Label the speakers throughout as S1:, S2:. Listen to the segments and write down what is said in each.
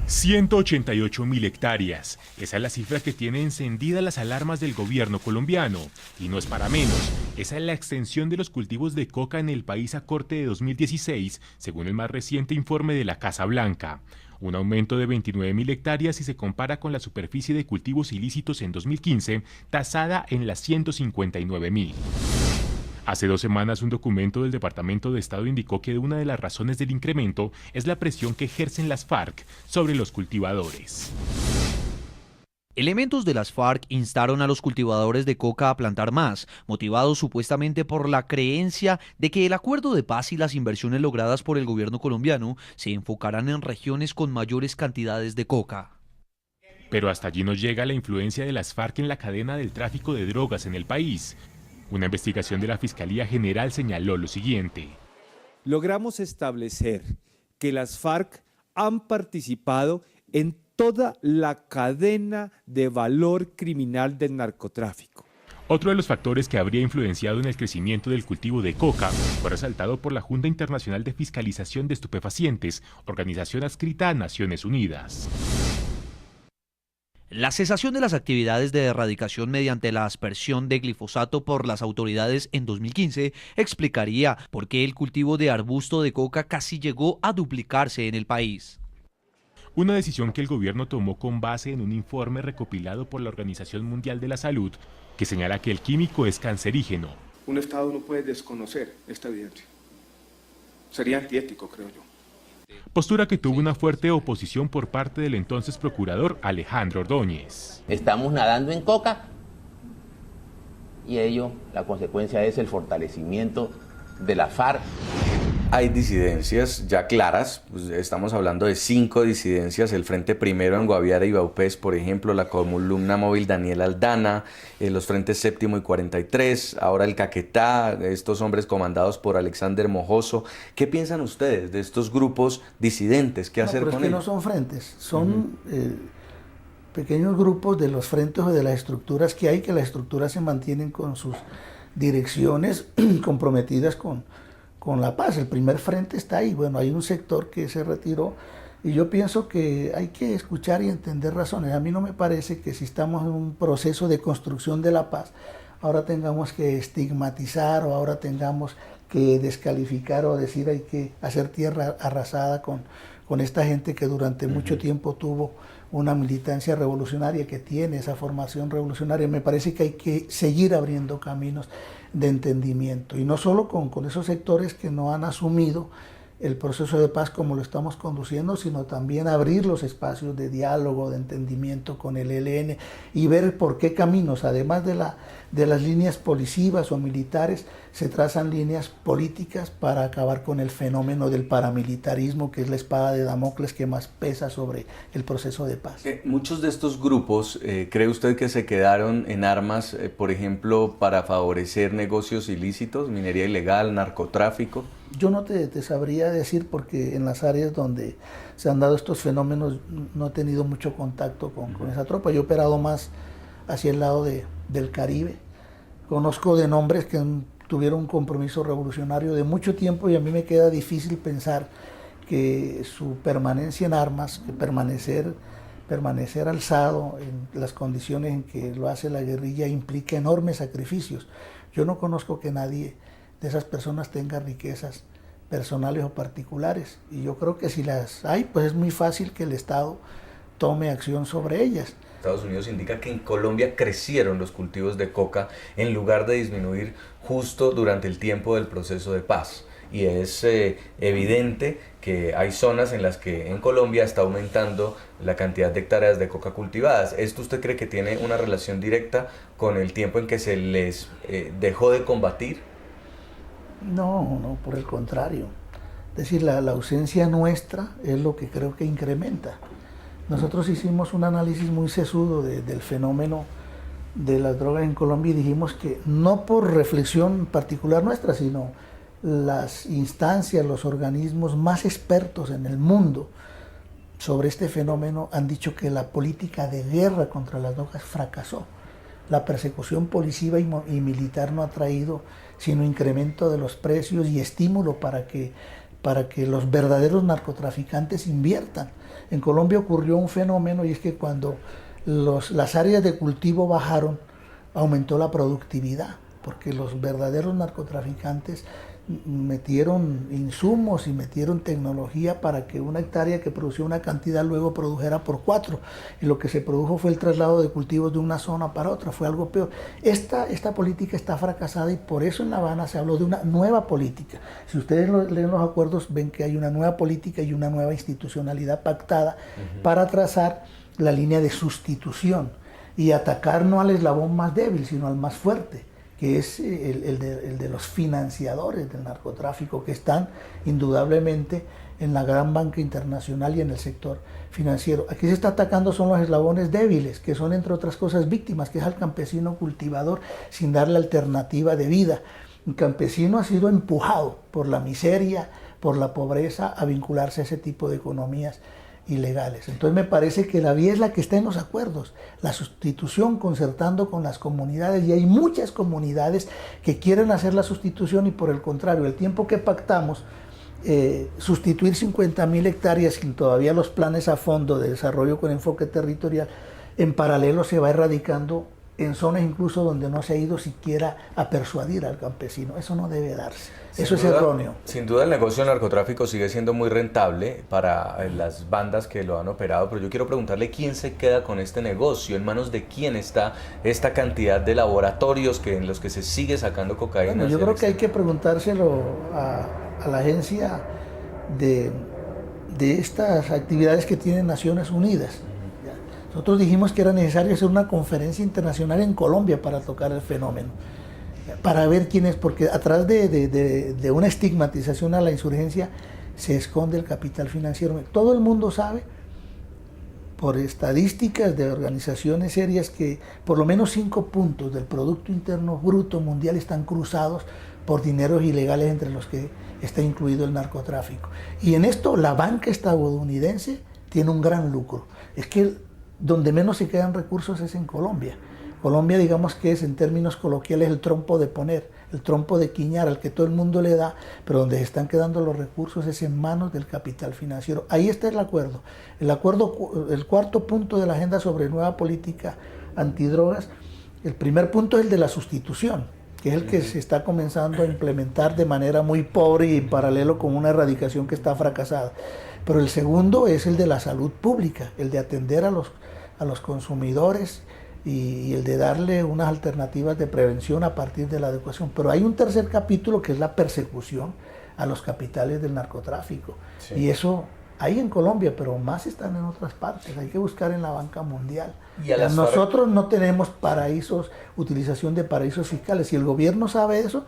S1: 188.000 hectáreas. Esa es la cifra que tiene encendidas las alarmas del gobierno colombiano. Y no es para menos. Esa es la extensión de los cultivos de coca en el país a corte de 2016, según el más reciente informe de la Casa Blanca. Un aumento de 29.000 hectáreas si se compara con la superficie de cultivos ilícitos en 2015, tasada en las 159.000. Hace 2 semanas, un documento del Departamento de Estado indicó que una de las razones del incremento es la presión que ejercen las FARC sobre los cultivadores.
S2: Elementos de las FARC instaron a los cultivadores de coca a plantar más, motivados supuestamente por la creencia de que el acuerdo de paz y las inversiones logradas por el gobierno colombiano se enfocarán en regiones con mayores cantidades de coca.
S1: Pero hasta allí no llega la influencia de las FARC en la cadena del tráfico de drogas en el país. Una investigación de la Fiscalía General señaló lo siguiente.
S3: Logramos establecer que las FARC han participado en toda la cadena de valor criminal del narcotráfico.
S1: Otro de los factores que habría influenciado en el crecimiento del cultivo de coca fue resaltado por la Junta Internacional de Fiscalización de Estupefacientes, organización adscrita a Naciones Unidas.
S2: La cesación de las actividades de erradicación mediante la aspersión de glifosato por las autoridades en 2015 explicaría por qué el cultivo de arbusto de coca casi llegó a duplicarse en el país.
S1: Una decisión que el gobierno tomó con base en un informe recopilado por la Organización Mundial de la Salud, que señala que el químico es cancerígeno.
S4: Un Estado no puede desconocer esta evidencia. Sería antiético, creo yo.
S1: Postura que tuvo una fuerte oposición por parte del entonces procurador Alejandro Ordóñez.
S5: Estamos nadando en coca y ello, la consecuencia es el fortalecimiento de la FARC.
S6: Hay disidencias ya claras, pues estamos hablando de 5 disidencias, el Frente Primero en Guaviare y Baupés, por ejemplo, la columna móvil Daniel Aldana, los frentes Séptimo y 43, ahora el Caquetá, estos hombres comandados por Alexander Mojoso. ¿Qué piensan ustedes de estos grupos disidentes? ¿Qué hacer con ellos?
S7: Pero es que no son frentes, son pequeños grupos de los frentes o de las estructuras que hay, que las estructuras se mantienen con sus direcciones comprometidas con la paz. El primer frente está ahí. Bueno, hay un sector que se retiró y yo pienso que hay que escuchar y entender razones. A mí no me parece que si estamos en un proceso de construcción de la paz, ahora tengamos que estigmatizar o ahora tengamos que descalificar o decir hay que hacer tierra arrasada con esta gente que durante mucho tiempo tuvo una militancia revolucionaria, que tiene esa formación revolucionaria. Me parece que hay que seguir abriendo caminos de entendimiento, y no solo con esos sectores que no han asumido el proceso de paz como lo estamos conduciendo, sino también abrir los espacios de diálogo, de entendimiento con el ELN y ver por qué caminos, además de las líneas policivas o militares, se trazan líneas políticas para acabar con el fenómeno del paramilitarismo, que es la espada de Damocles que más pesa sobre el proceso de paz.
S6: Muchos de estos grupos, ¿cree usted que se quedaron en armas, por ejemplo, para favorecer negocios ilícitos, minería ilegal, narcotráfico?
S7: Yo no te sabría decir, porque en las áreas donde se han dado estos fenómenos no he tenido mucho contacto con esa tropa. Yo he operado más hacia el lado del Caribe. Conozco de nombres que tuvieron un compromiso revolucionario de mucho tiempo, y a mí me queda difícil pensar que su permanencia en armas, que permanecer alzado en las condiciones en que lo hace la guerrilla, implica enormes sacrificios. Yo no conozco que nadie de esas personas tenga riquezas personales o particulares, y yo creo que si las hay, pues es muy fácil que el Estado tome acción sobre ellas.
S6: Estados Unidos indica que en Colombia crecieron los cultivos de coca en lugar de disminuir justo durante el tiempo del proceso de paz, y es evidente que hay zonas en las que en Colombia está aumentando la cantidad de hectáreas de coca cultivadas. ¿Esto usted cree que tiene una relación directa con el tiempo en que se les dejó de combatir?
S7: No, por el contrario. Es decir, la ausencia nuestra es lo que creo que incrementa. Nosotros hicimos un análisis muy sesudo del fenómeno de las drogas en Colombia y dijimos que no por reflexión particular nuestra, sino las instancias, los organismos más expertos en el mundo sobre este fenómeno han dicho que la política de guerra contra las drogas fracasó. La persecución policiva y militar no ha traído sino incremento de los precios y estímulo para para que los verdaderos narcotraficantes inviertan. En Colombia ocurrió un fenómeno, y es que cuando las áreas de cultivo bajaron, aumentó la productividad, porque los verdaderos narcotraficantes metieron insumos y metieron tecnología para que una hectárea que producía una cantidad luego produjera por 4, y lo que se produjo fue el traslado de cultivos de una zona para otra, fue algo peor. Esta política está fracasada, y por eso en La Habana se habló de una nueva política. Si ustedes leen los acuerdos, ven que hay una nueva política y una nueva institucionalidad pactada para trazar la línea de sustitución y atacar no al eslabón más débil, sino al más fuerte, que es el de los financiadores del narcotráfico, que están indudablemente en la gran banca internacional y en el sector financiero. Aquí se está atacando son los eslabones débiles, que son entre otras cosas víctimas, que es al campesino cultivador sin darle alternativa de vida. El campesino ha sido empujado por la miseria, por la pobreza, a vincularse a ese tipo de economías ilegales. Entonces me parece que la vía es la que está en los acuerdos, la sustitución, concertando con las comunidades, y hay muchas comunidades que quieren hacer la sustitución, y por el contrario, el tiempo que pactamos, sustituir 50.000 hectáreas sin todavía los planes a fondo de desarrollo con enfoque territorial, en paralelo se va erradicando en zonas incluso donde no se ha ido siquiera a persuadir al campesino. Eso no debe darse. Eso es erróneo.
S6: Sin duda el negocio del narcotráfico sigue siendo muy rentable para las bandas que lo han operado, pero yo quiero preguntarle quién se queda con este negocio, en manos de quién está esta cantidad de laboratorios en los que se sigue sacando cocaína.
S7: Bueno, yo creo que hay que preguntárselo a la agencia de estas actividades que tienen Naciones Unidas. Nosotros dijimos que era necesario hacer una conferencia internacional en Colombia para tocar el fenómeno, para ver quién es, porque atrás de una estigmatización a la insurgencia se esconde el capital financiero. Todo el mundo sabe, por estadísticas de organizaciones serias, que por lo menos 5 puntos del Producto Interno Bruto Mundial están cruzados por dineros ilegales, entre los que está incluido el narcotráfico. Y en esto la banca estadounidense tiene un gran lucro. Es que donde menos se quedan recursos es en Colombia. Colombia, digamos que es, en términos coloquiales, el trompo de poner, el trompo de quiñar al que todo el mundo le da, pero donde se están quedando los recursos es en manos del capital financiero. Ahí está el acuerdo. El cuarto punto de la agenda sobre nueva política antidrogas, el primer punto es el de la sustitución, que es el que se está comenzando a implementar de manera muy pobre y en paralelo con una erradicación que está fracasada. Pero el segundo es el de la salud pública, el de atender a los consumidores y el de darle unas alternativas de prevención a partir de la adecuación. Pero hay un tercer capítulo que es la persecución a los capitales del narcotráfico. Sí. Y eso hay en Colombia, pero más están en otras partes. Hay que buscar en la banca mundial. Nosotros no tenemos paraísos, utilización de paraísos fiscales. Si el gobierno sabe eso,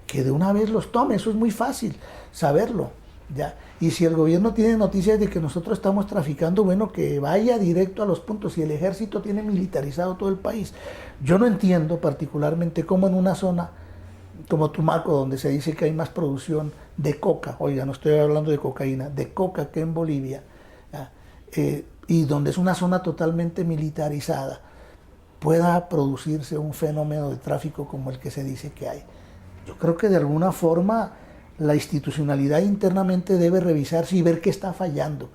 S7: que de una vez los tome. Eso es muy fácil saberlo, ¿ya? Y si el gobierno tiene noticias de que nosotros estamos traficando, bueno, que vaya directo a los puntos. Si el ejército tiene militarizado todo el país, yo no entiendo particularmente cómo en una zona como Tumaco, donde se dice que hay más producción de coca, oiga, no estoy hablando de cocaína, de coca que en Bolivia, y donde es una zona totalmente militarizada, pueda producirse un fenómeno de tráfico como el que se dice que hay. Yo creo que de alguna forma la institucionalidad internamente debe revisarse y ver qué está fallando.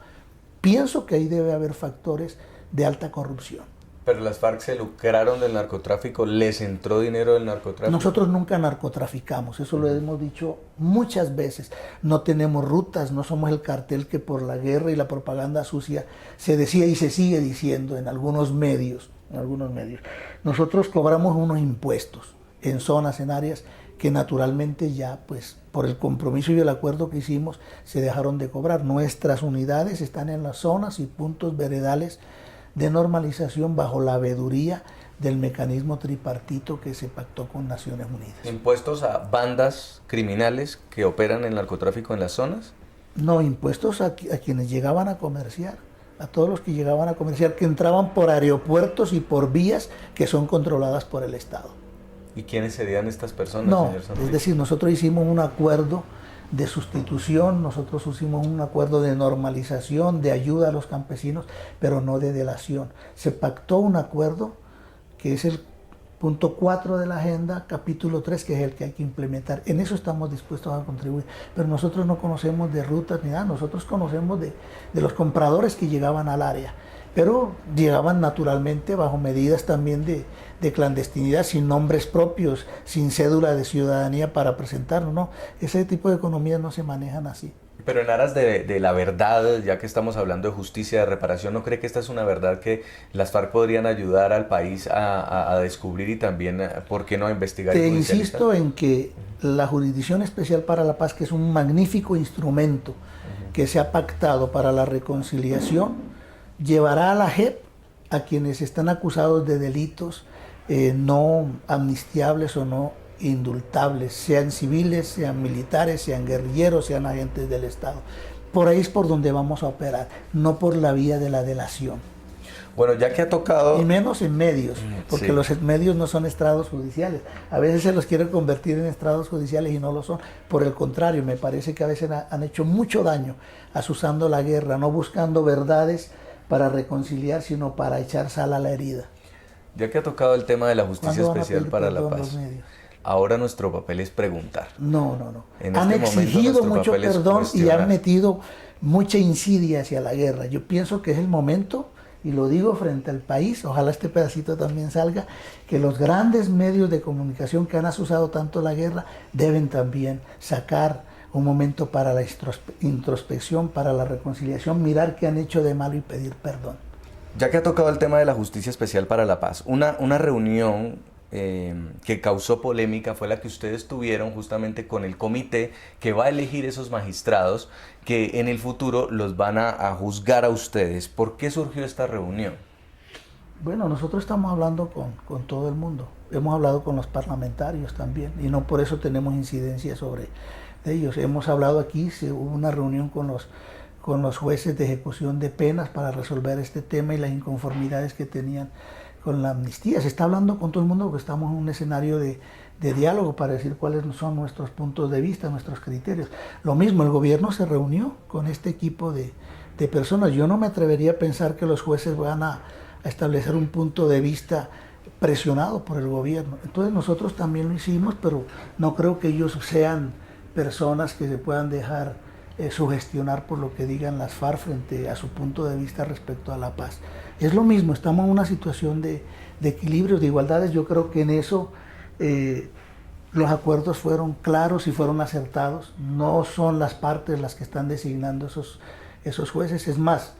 S7: Pienso que ahí debe haber factores de alta corrupción.
S6: Pero las FARC se lucraron del narcotráfico, les entró dinero del narcotráfico.
S7: Nosotros nunca narcotraficamos, eso lo hemos dicho muchas veces. No tenemos rutas, no somos el cartel que por la guerra y la propaganda sucia se decía y se sigue diciendo en algunos medios. Nosotros cobramos unos impuestos en zonas, en áreas que naturalmente ya, pues, por el compromiso y el acuerdo que hicimos, se dejaron de cobrar. Nuestras unidades están en las zonas y puntos veredales de normalización bajo la veeduría del mecanismo tripartito que se pactó con Naciones Unidas.
S6: ¿Impuestos a bandas criminales que operan el narcotráfico en las zonas?
S7: No, impuestos a quienes llegaban a comerciar, a todos los que llegaban a comerciar, que entraban por aeropuertos y por vías que son controladas por el Estado.
S6: ¿Y quiénes serían estas personas,
S7: no,
S6: señor Santrich?
S7: Es decir, nosotros hicimos un acuerdo de sustitución, nosotros hicimos un acuerdo de normalización, de ayuda a los campesinos, pero no de delación. Se pactó un acuerdo que es punto 4 de la agenda, capítulo 3, que es el que hay que implementar. En eso estamos dispuestos a contribuir, pero nosotros no conocemos de rutas ni nada, nosotros conocemos de los compradores que llegaban al área, pero llegaban naturalmente bajo medidas también de clandestinidad, sin nombres propios, sin cédula de ciudadanía para presentarlo, no, ese tipo de economías no se manejan así.
S6: Pero en aras de la verdad, ya que estamos hablando de justicia, de reparación, ¿no cree que esta es una verdad que las FARC podrían ayudar al país a descubrir y también, por qué no, a investigar?
S7: Te insisto en que la Jurisdicción Especial para la Paz, que es un magnífico instrumento que se ha pactado para la reconciliación, llevará a la JEP a quienes están acusados de delitos no amnistiables o no indultables, sean civiles, sean militares, sean guerrilleros, sean agentes del Estado. Por ahí es por donde vamos a operar, no por la vía de la delación.
S6: Bueno, ya que ha tocado...
S7: Y menos en medios, porque los medios no son estrados judiciales. A veces se los quieren convertir en estrados judiciales y no lo son. Por el contrario, me parece que a veces han hecho mucho daño asusando la guerra, no buscando verdades para reconciliar, sino para echar sal a la herida.
S6: Ya que ha tocado el tema de la Justicia Especial para la Paz, ahora nuestro papel es preguntar.
S7: No. Han exigido mucho perdón y han metido mucha insidia hacia la guerra. Yo pienso que es el momento, y lo digo frente al país, ojalá este pedacito también salga, que los grandes medios de comunicación que han asusado tanto la guerra deben también sacar un momento para la introspección, para la reconciliación, mirar qué han hecho de malo y pedir perdón.
S6: Ya que ha tocado el tema de la Justicia Especial para la Paz, una reunión que causó polémica fue la que ustedes tuvieron justamente con el comité que va a elegir esos magistrados que en el futuro los van a juzgar a ustedes. ¿Por qué surgió esta reunión?
S7: Bueno, nosotros estamos hablando con todo el mundo. Hemos hablado con los parlamentarios también y no por eso tenemos incidencia sobre ellos. Hemos hablado aquí, hubo una reunión con los jueces de ejecución de penas para resolver este tema y las inconformidades que tenían con la amnistía. Se está hablando con todo el mundo porque estamos en un escenario de diálogo para decir cuáles son nuestros puntos de vista, nuestros criterios. Lo mismo, el gobierno se reunió con este equipo de personas. Yo no me atrevería a pensar que los jueces van a establecer un punto de vista presionado por el gobierno. Entonces nosotros también lo hicimos, pero no creo que ellos sean personas que se puedan dejar sugestionar por lo que digan las FARC frente a su punto de vista respecto a la paz. Es lo mismo, estamos en una situación de equilibrios, de igualdades. Yo creo que en eso los acuerdos fueron claros y fueron acertados. No son las partes las que están designando esos jueces. Es más,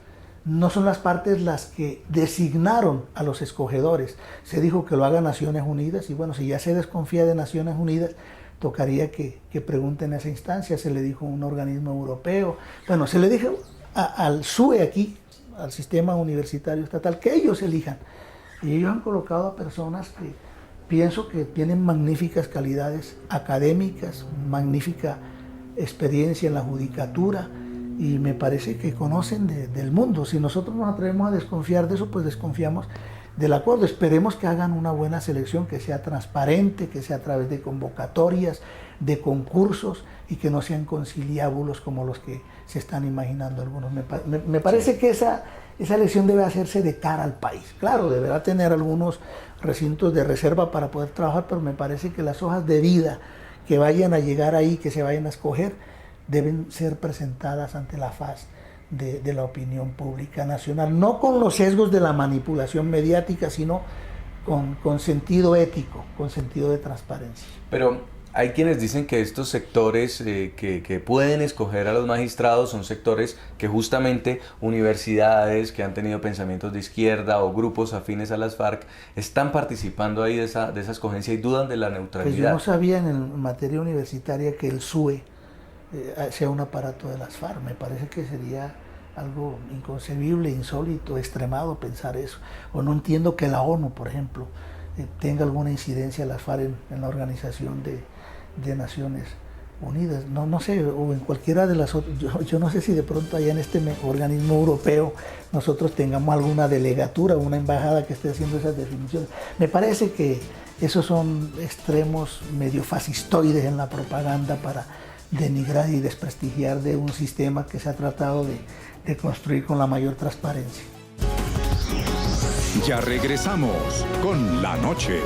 S7: no son las partes las que designaron a los escogedores. Se dijo que lo haga Naciones Unidas y bueno, si ya se desconfía de Naciones Unidas, tocaría que pregunten esa instancia. Se le dijo a un organismo europeo, bueno, se le dijo al SUE aquí, al sistema universitario estatal, que ellos elijan. Y ellos han colocado a personas que pienso que tienen magníficas calidades académicas, magnífica experiencia en la judicatura y me parece que conocen del mundo. Si nosotros nos atrevemos a desconfiar de eso, pues desconfiamos del acuerdo. Esperemos que hagan una buena selección, que sea transparente, que sea a través de convocatorias, de concursos y que no sean conciliábulos como los que se están imaginando algunos. Me parece que esa elección debe hacerse de cara al país. Claro, deberá tener algunos recintos de reserva para poder trabajar, pero me parece que las hojas de vida que vayan a llegar ahí, que se vayan a escoger, deben ser presentadas ante la faz de la opinión pública nacional, no con los sesgos de la manipulación mediática, sino con sentido ético, con sentido de transparencia.
S6: Pero hay quienes dicen que estos sectores que pueden escoger a los magistrados son sectores que justamente universidades que han tenido pensamientos de izquierda o grupos afines a las FARC están participando ahí de esa escogencia y dudan de la neutralidad.
S7: Pues yo no sabía en materia universitaria que el SUE sea un aparato de las FARC. Me parece que sería algo inconcebible, insólito, extremado pensar eso. O no entiendo que la ONU, por ejemplo, tenga alguna incidencia a las FARC en la organización de Naciones Unidas. No sé, o en cualquiera de las otras. Yo no sé si de pronto allá en este organismo europeo nosotros tengamos alguna delegatura, una embajada que esté haciendo esas definiciones. Me parece que esos son extremos medio fascistoides en la propaganda para denigrar y desprestigiar de un sistema que se ha tratado de construir con la mayor transparencia.
S8: Ya regresamos con La Noche.